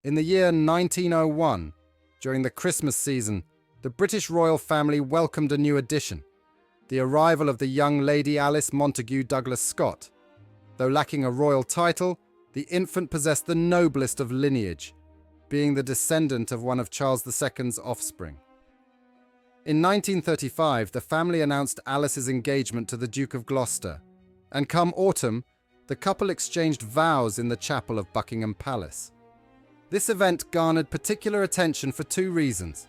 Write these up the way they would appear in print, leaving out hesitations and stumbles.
In the year 1901, during the Christmas season, the British royal family welcomed a new addition, the arrival of the young Lady Alice Montagu Douglas Scott. Though lacking a royal title, the infant possessed the noblest of lineage, being the descendant of one of Charles II's offspring. In 1935, the family announced Alice's engagement to the Duke of Gloucester, and come autumn, the couple exchanged vows in the chapel of Buckingham Palace. This event garnered particular attention for two reasons.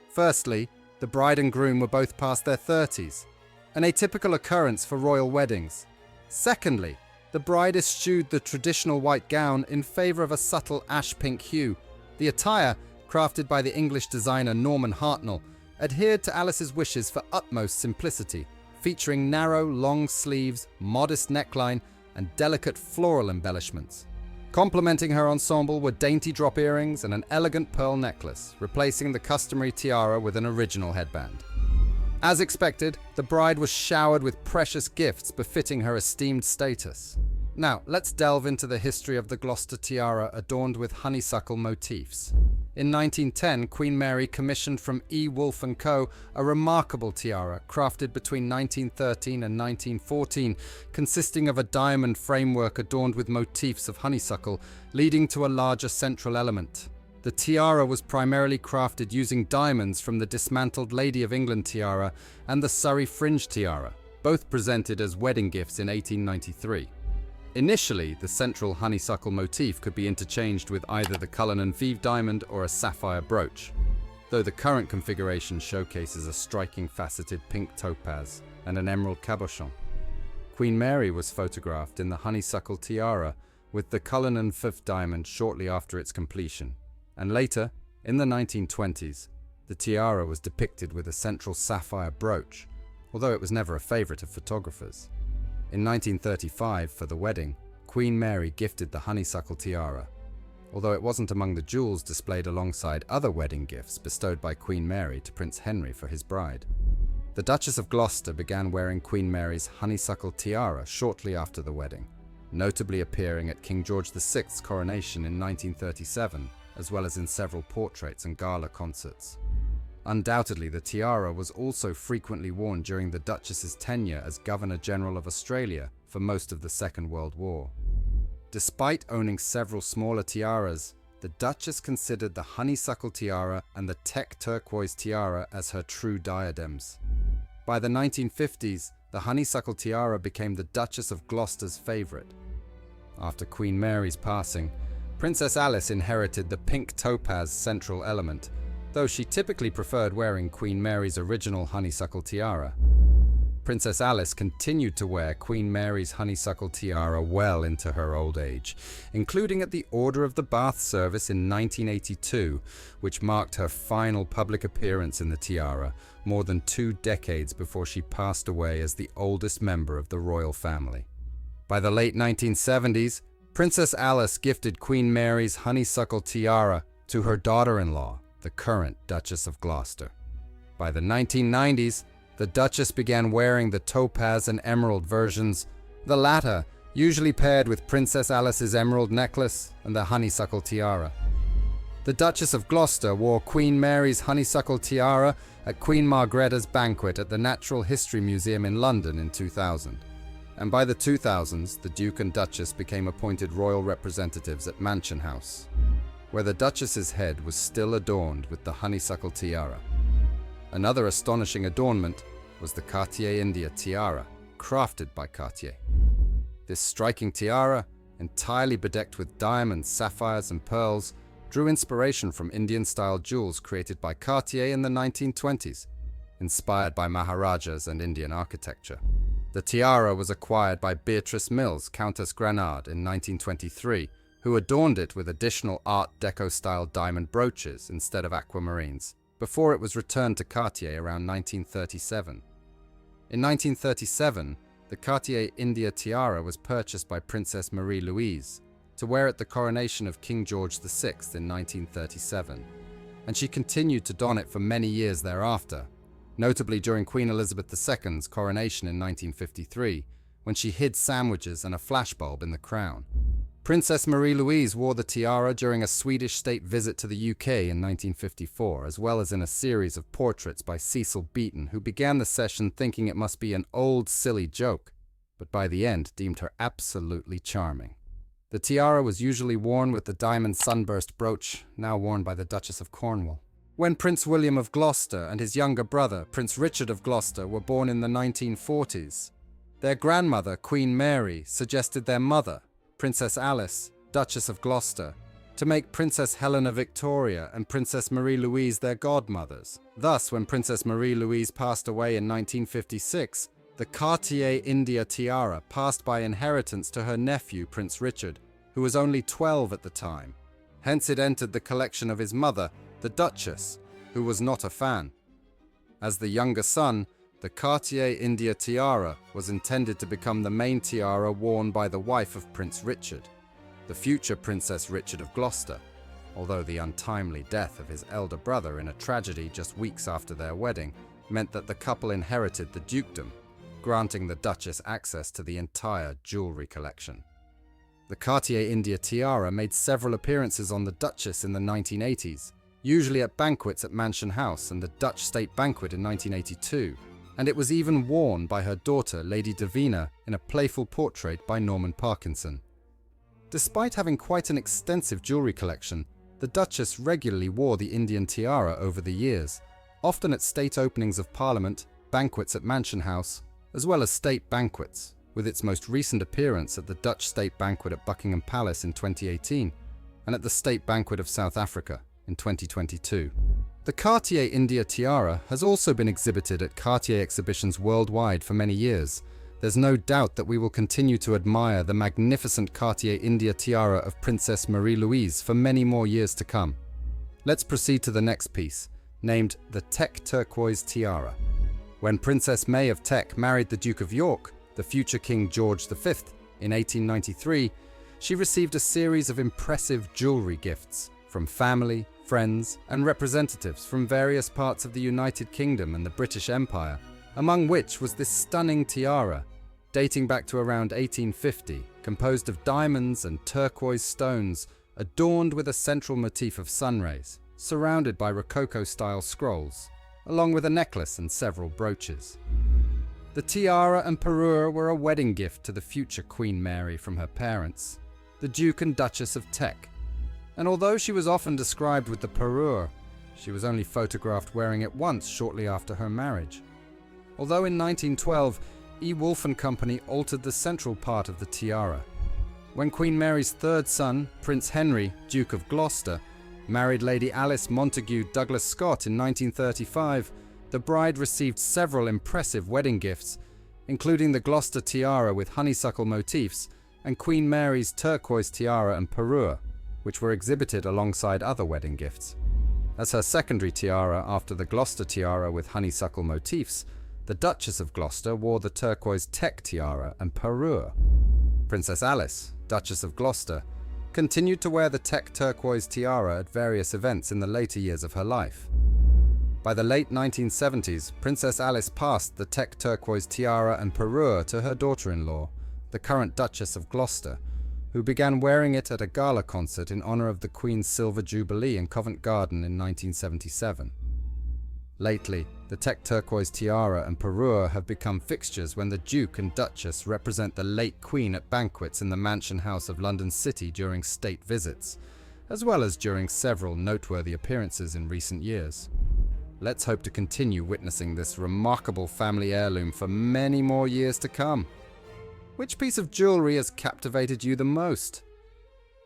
Firstly, the bride and groom were both past their 30s, an atypical occurrence for royal weddings. Secondly, the bride eschewed the traditional white gown in favour of a subtle ash-pink hue. The attire, crafted by the English designer Norman Hartnell, adhered to Alice's wishes for utmost simplicity, featuring narrow, long sleeves, modest neckline, and delicate floral embellishments. Complementing her ensemble were dainty drop earrings and an elegant pearl necklace, replacing the customary tiara with an original headband. As expected, the bride was showered with precious gifts befitting her esteemed status. Now, let's delve into the history of the Gloucester tiara adorned with honeysuckle motifs. In 1910, Queen Mary commissioned from E. Wolfe & Co. a remarkable tiara crafted between 1913 and 1914, consisting of a diamond framework adorned with motifs of honeysuckle, leading to a larger central element. The tiara was primarily crafted using diamonds from the dismantled Lady of England tiara and the Surrey fringe tiara, both presented as wedding gifts in 1893. Initially, the central honeysuckle motif could be interchanged with either the Cullinan Vive diamond or a sapphire brooch, though the current configuration showcases a striking faceted pink topaz and an emerald cabochon. Queen Mary was photographed in the honeysuckle tiara with the Cullinan Vive diamond shortly after its completion, and later, in the 1920s, the tiara was depicted with a central sapphire brooch, although it was never a favorite of photographers. In 1935, for the wedding, Queen Mary gifted the honeysuckle tiara, although it wasn't among the jewels displayed alongside other wedding gifts bestowed by Queen Mary to Prince Henry for his bride. The Duchess of Gloucester began wearing Queen Mary's honeysuckle tiara shortly after the wedding, notably appearing at King George VI's coronation in 1937, as well as in several portraits and gala concerts. Undoubtedly, the tiara was also frequently worn during the Duchess's tenure as Governor-General of Australia for most of the Second World War. Despite owning several smaller tiaras, the Duchess considered the honeysuckle tiara and the Teck turquoise tiara as her true diadems. By the 1950s, the honeysuckle tiara became the Duchess of Gloucester's favourite. After Queen Mary's passing, Princess Alice inherited the pink topaz central element, though she typically preferred wearing Queen Mary's original honeysuckle tiara. Princess Alice continued to wear Queen Mary's honeysuckle tiara well into her old age, including at the Order of the Bath service in 1982, which marked her final public appearance in the tiara, more than 2 decades before she passed away as the oldest member of the royal family. By the late 1970s, Princess Alice gifted Queen Mary's honeysuckle tiara to her daughter-in-law, the current Duchess of Gloucester. By the 1990s, the Duchess began wearing the topaz and emerald versions, the latter usually paired with Princess Alice's emerald necklace and the honeysuckle tiara. The Duchess of Gloucester wore Queen Mary's honeysuckle tiara at Queen Margretta's banquet at the Natural History Museum in London in 2000. And by the 2000s, the Duke and Duchess became appointed royal representatives at Mansion House, where the Duchess's head was still adorned with the honeysuckle tiara. Another astonishing adornment was the Cartier India tiara, crafted by Cartier. This striking tiara, entirely bedecked with diamonds, sapphires, and pearls, drew inspiration from Indian-style jewels created by Cartier in the 1920s, inspired by Maharajas and Indian architecture. The tiara was acquired by Beatrice Mills, Countess Granard, in 1923, who adorned it with additional Art Deco-style diamond brooches instead of aquamarines, before it was returned to Cartier around 1937. In 1937, the Cartier India tiara was purchased by Princess Marie-Louise to wear at the coronation of King George VI in 1937, and she continued to don it for many years thereafter, notably during Queen Elizabeth II's coronation in 1953, when she hid sandwiches and a flashbulb in the crown. Princess Marie-Louise wore the tiara during a Swedish state visit to the UK in 1954, as well as in a series of portraits by Cecil Beaton, who began the session thinking it must be an old, silly joke, but by the end deemed her absolutely charming. The tiara was usually worn with the diamond sunburst brooch, now worn by the Duchess of Cornwall. When Prince William of Gloucester and his younger brother, Prince Richard of Gloucester, were born in the 1940s, their grandmother, Queen Mary, suggested their mother, Princess Alice, Duchess of Gloucester, to make Princess Helena Victoria and Princess Marie-Louise their godmothers. Thus, when Princess Marie-Louise passed away in 1956, the Cartier India tiara passed by inheritance to her nephew, Prince Richard, who was only 12 at the time. Hence it entered the collection of his mother, the Duchess, who was not a fan. As the younger son, the Cartier India tiara was intended to become the main tiara worn by the wife of Prince Richard, the future Princess Richard of Gloucester, although the untimely death of his elder brother in a tragedy just weeks after their wedding meant that the couple inherited the dukedom, granting the Duchess access to the entire jewellery collection. The Cartier India tiara made several appearances on the Duchess in the 1980s, usually at banquets at Mansion House and the Dutch State Banquet in 1982, and it was even worn by her daughter, Lady Davina, in a playful portrait by Norman Parkinson. Despite having quite an extensive jewellery collection, the Duchess regularly wore the Indian tiara over the years, often at state openings of Parliament, banquets at Mansion House, as well as state banquets, with its most recent appearance at the Dutch State Banquet at Buckingham Palace in 2018 and at the State Banquet of South Africa in 2022. The Cartier India tiara has also been exhibited at Cartier exhibitions worldwide for many years. There's no doubt that we will continue to admire the magnificent Cartier India tiara of Princess Marie-Louise for many more years to come. Let's proceed to the next piece, named the Teck turquoise tiara. When Princess May of Teck married the Duke of York, the future King George V, in 1893, she received a series of impressive jewellery gifts from family, friends, and representatives from various parts of the United Kingdom and the British Empire, among which was this stunning tiara, dating back to around 1850, composed of diamonds and turquoise stones, adorned with a central motif of sunrays, surrounded by Rococo-style scrolls, along with a necklace and several brooches. The tiara and parure were a wedding gift to the future Queen Mary from her parents, the Duke and Duchess of Teck, and although she was often described with the parure, she was only photographed wearing it once shortly after her marriage. Although in 1912, E. Wolf & Company altered the central part of the tiara. When Queen Mary's third son, Prince Henry, Duke of Gloucester, married Lady Alice Montagu Douglas Scott in 1935, the bride received several impressive wedding gifts, including the Gloucester tiara with honeysuckle motifs and Queen Mary's turquoise tiara and parure, which were exhibited alongside other wedding gifts. As her secondary tiara after the Gloucester tiara with honeysuckle motifs, the Duchess of Gloucester wore the turquoise Teck tiara and parure. Princess Alice, Duchess of Gloucester, continued to wear the Teck turquoise tiara at various events in the later years of her life. By the late 1970s, Princess Alice passed the Teck turquoise tiara and parure to her daughter-in-law, the current Duchess of Gloucester, who began wearing it at a gala concert in honor of the Queen's Silver Jubilee in Covent Garden in 1977. Lately, the Teck turquoise tiara and parure have become fixtures when the Duke and Duchess represent the late Queen at banquets in the Mansion House of London City during state visits, as well as during several noteworthy appearances in recent years. Let's hope to continue witnessing this remarkable family heirloom for many more years to come. Which piece of jewellery has captivated you the most?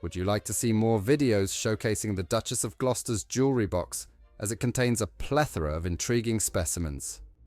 Would you like to see more videos showcasing the Duchess of Gloucester's jewellery box, as it contains a plethora of intriguing specimens?